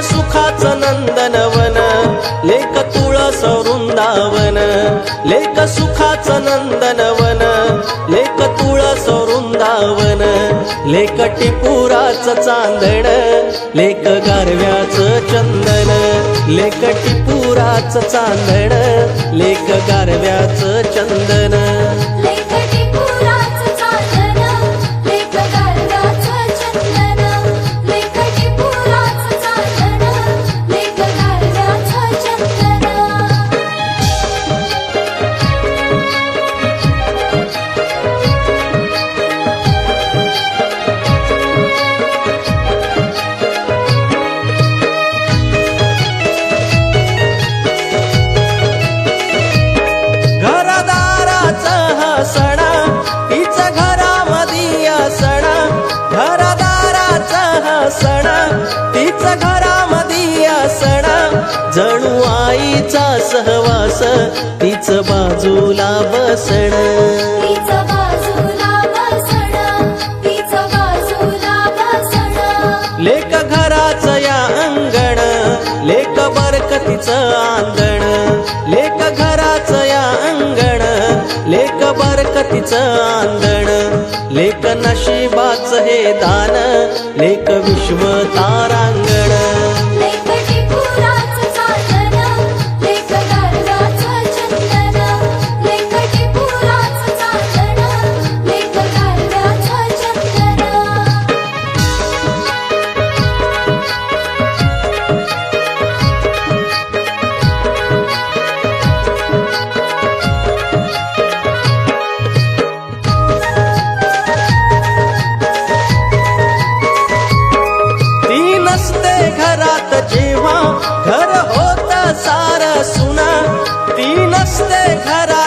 सुखाचं नंदनवन लेक तुळस वृंदावन लेक सुखाचं नंदनवन लेक तुळस वृंदावन लेक टिपुराचं चांदण लेक गारव्याचं चंदन लेक टिपुराचं चांदण लेक गारव्याचं चंदन जणू आईचा सहवास तीच बाजूला बसण लेक घराचं या अंगण लेक बरकतीचं आंगण लेक घराचं या अंगण लेक बरकतीचं आंगण लेक नशिबाचं हे दान लेक विश्व तारांगण घरात जेव्हा घर होत सार सुना ती नसते घरात